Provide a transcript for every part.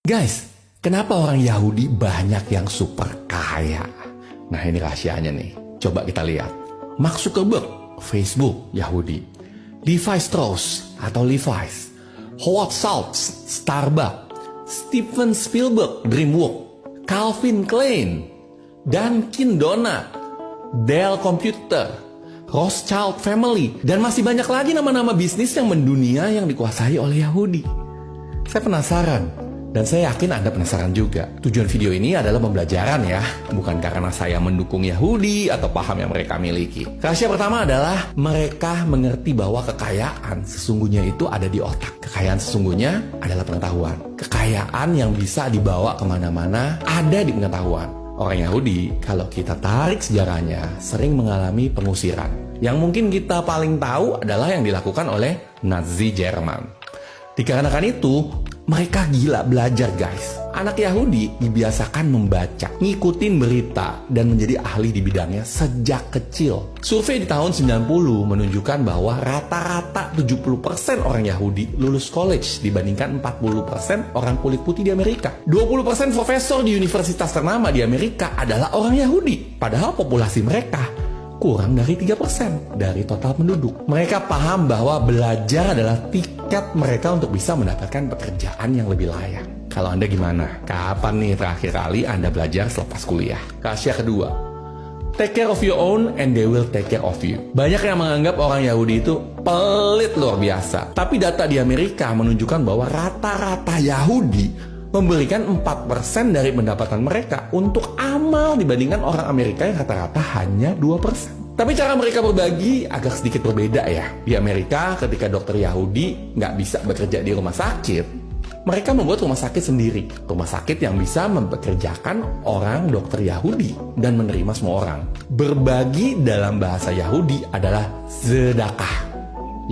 Guys, kenapa orang Yahudi banyak yang super kaya? Nah, ini rahasianya nih. Coba kita lihat. Mark Zuckerberg, Facebook, Yahudi. Levi Strauss atau Levi's. Howard Schultz, Starbucks. Steven Spielberg, DreamWorks. Calvin Klein. Dunkin Donut. Dell Computer. Rothschild Family. Dan masih banyak lagi nama-nama bisnis yang mendunia yang dikuasai oleh Yahudi. Saya penasaran. Dan saya yakin Anda penasaran juga. Tujuan video ini adalah pembelajaran ya, bukan karena saya mendukung Yahudi atau paham yang mereka miliki. Rahasia pertama adalah mereka mengerti bahwa kekayaan sesungguhnya itu ada di otak. Kekayaan sesungguhnya adalah pengetahuan. Kekayaan yang bisa dibawa kemana-mana ada di pengetahuan. Orang Yahudi, kalau kita tarik sejarahnya, sering mengalami pengusiran. Yang mungkin kita paling tahu adalah yang dilakukan oleh Nazi Jerman. Dikarenakan itu, mereka gila belajar guys. Anak Yahudi dibiasakan membaca, ngikutin berita, dan menjadi ahli di bidangnya sejak kecil. Survei di tahun 90 menunjukkan bahwa rata-rata 70% orang Yahudi lulus college dibandingkan 40% orang kulit putih di Amerika. 20% profesor di universitas ternama di Amerika adalah orang Yahudi. Padahal populasi mereka kurang dari 3% dari total penduduk. Mereka paham bahwa belajar adalah tiket mereka untuk bisa mendapatkan pekerjaan yang lebih layak. Kalau Anda gimana? Kapan nih terakhir kali Anda belajar selepas kuliah? Rahasia kedua, take care of your own and they will take care of you. Banyak yang menganggap orang Yahudi itu pelit luar biasa. Tapi data di Amerika menunjukkan bahwa rata-rata Yahudi memberikan 4% dari pendapatan mereka untuk amal dibandingkan orang Amerika yang rata-rata hanya 2%. Tapi cara mereka berbagi agak sedikit berbeda ya. Di Amerika ketika dokter Yahudi nggak bisa bekerja di rumah sakit, mereka membuat rumah sakit sendiri. Rumah sakit yang bisa mempekerjakan orang dokter Yahudi dan menerima semua orang. Berbagi dalam bahasa Yahudi adalah sedekah,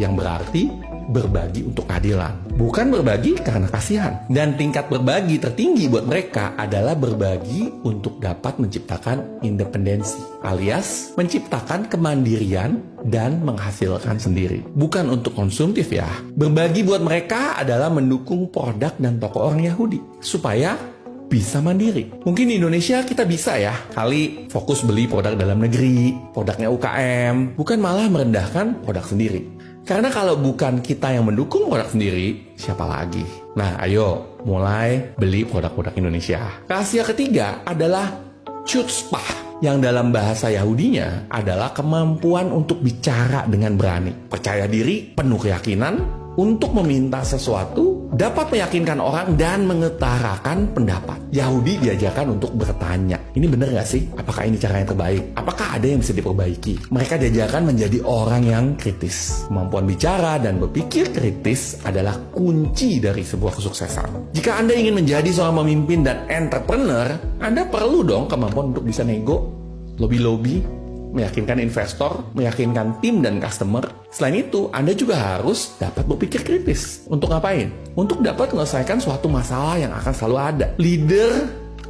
yang berarti berbagi untuk keadilan, bukan berbagi karena kasihan. Dan tingkat berbagi tertinggi buat mereka adalah berbagi untuk dapat menciptakan independensi, alias menciptakan kemandirian dan menghasilkan sendiri, bukan untuk konsumtif ya. Berbagi buat mereka adalah mendukung produk dan toko orang Yahudi supaya bisa mandiri. Mungkin di Indonesia kita bisa ya, kali fokus beli produk dalam negeri, produknya UKM, bukan malah merendahkan produk sendiri. Karena kalau bukan kita yang mendukung produk sendiri, siapa lagi? Nah, ayo mulai beli produk-produk Indonesia. Rahasia ketiga adalah chutzpah, yang dalam bahasa Yahudinya adalah kemampuan untuk bicara dengan berani. Percaya diri, penuh keyakinan, untuk meminta sesuatu, dapat meyakinkan orang dan mengutarakan pendapat. Yahudi diajarkan untuk bertanya, ini benar gak sih? Apakah ini cara yang terbaik? Apakah ada yang bisa diperbaiki? Mereka diajarkan menjadi orang yang kritis. Kemampuan bicara dan berpikir kritis adalah kunci dari sebuah kesuksesan. Jika Anda ingin menjadi seorang pemimpin dan entrepreneur, Anda perlu dong kemampuan untuk bisa nego, lobby-lobby, meyakinkan investor, meyakinkan tim dan customer. Selain itu, Anda juga harus dapat berpikir kritis. Untuk ngapain? Untuk dapat menyelesaikan suatu masalah yang akan selalu ada. Leader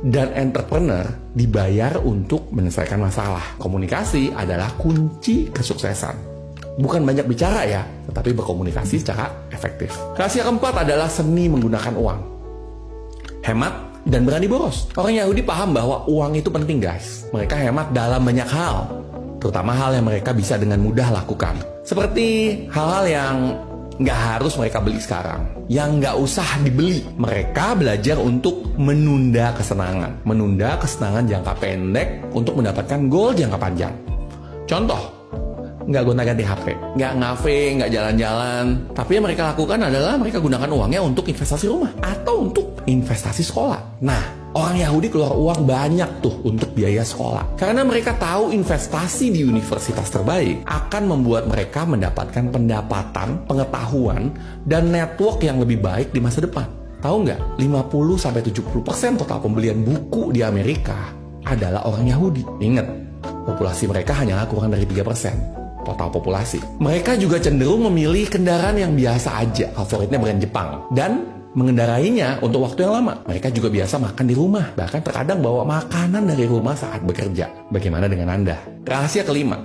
dan entrepreneur dibayar untuk menyelesaikan masalah. Komunikasi adalah kunci kesuksesan. Bukan banyak bicara ya, tetapi berkomunikasi secara efektif. Rahasia keempat adalah seni menggunakan uang. Hemat dan berani boros. Orang Yahudi paham bahwa uang itu penting guys. Mereka hemat dalam banyak hal, terutama hal yang mereka bisa dengan mudah lakukan. Seperti hal-hal yang nggak harus mereka beli sekarang, yang nggak usah dibeli. Mereka belajar untuk menunda kesenangan. Menunda kesenangan jangka pendek untuk mendapatkan goal jangka panjang. Contoh, nggak gonta-ganti HP, nggak ngafe, nggak jalan-jalan. Tapi yang mereka lakukan adalah mereka gunakan uangnya untuk investasi rumah atau untuk investasi sekolah. Nah, orang Yahudi keluar uang banyak tuh untuk biaya sekolah. Karena mereka tahu investasi di universitas terbaik akan membuat mereka mendapatkan pendapatan, pengetahuan, dan network yang lebih baik di masa depan. Tahu nggak? 50-70% total pembelian buku di Amerika adalah orang Yahudi. Ingat, populasi mereka hanyalah kurang dari 3% total populasi. Mereka juga cenderung memilih kendaraan yang biasa aja, favoritnya brand Jepang, dan mengendarainya untuk waktu yang lama. Mereka juga biasa makan di rumah, bahkan terkadang bawa makanan dari rumah saat bekerja. Bagaimana dengan Anda? Rahasia kelima,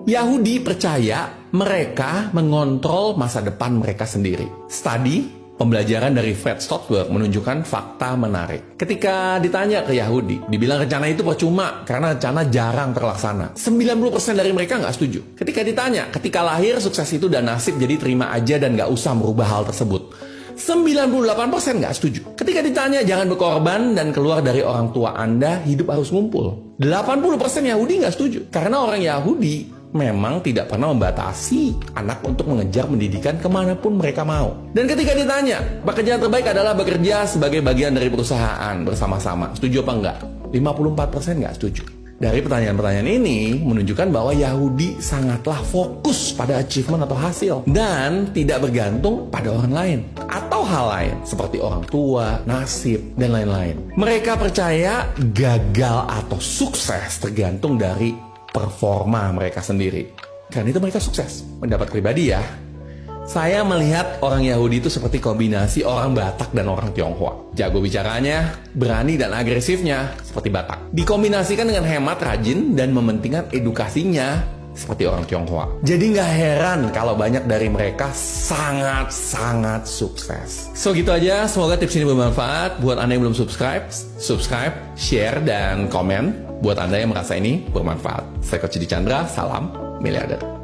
Yahudi percaya mereka mengontrol masa depan mereka sendiri. Study, Pembelajaran dari Fred Stoltenberg menunjukkan fakta menarik. Ketika ditanya ke Yahudi, dibilang rencana itu percuma karena rencana jarang terlaksana. 90% dari mereka nggak setuju. Ketika ditanya, ketika lahir sukses itu dan nasib, jadi terima aja dan nggak usah merubah hal tersebut. 98% nggak setuju. Ketika ditanya jangan berkorban dan keluar dari orang tua Anda, hidup harus ngumpul. 80% Yahudi nggak setuju. Karena orang Yahudi memang tidak pernah membatasi anak untuk mengejar pendidikan kemanapun mereka mau. Dan ketika ditanya, pekerjaan terbaik adalah bekerja sebagai bagian dari perusahaan bersama-sama. Setuju apa enggak? 54% nggak setuju. Dari pertanyaan-pertanyaan ini menunjukkan bahwa Yahudi sangatlah fokus pada achievement atau hasil dan tidak bergantung pada orang lain atau hal lain seperti orang tua, nasib, dan lain-lain. Mereka percaya gagal atau sukses tergantung dari performa mereka sendiri. Karena itu mereka sukses. Pendapat pribadi ya, saya melihat orang Yahudi itu seperti kombinasi orang Batak dan orang Tionghoa. Jago bicaranya, berani dan agresifnya seperti Batak. Dikombinasikan dengan hemat, rajin, dan mementingkan edukasinya seperti orang Tionghoa. Jadi nggak heran kalau banyak dari mereka sangat-sangat sukses. So gitu aja, semoga tips ini bermanfaat. Buat Anda yang belum subscribe, share, dan komen. Buat Anda yang merasa ini bermanfaat. Saya Coach Chandra, salam miliarder.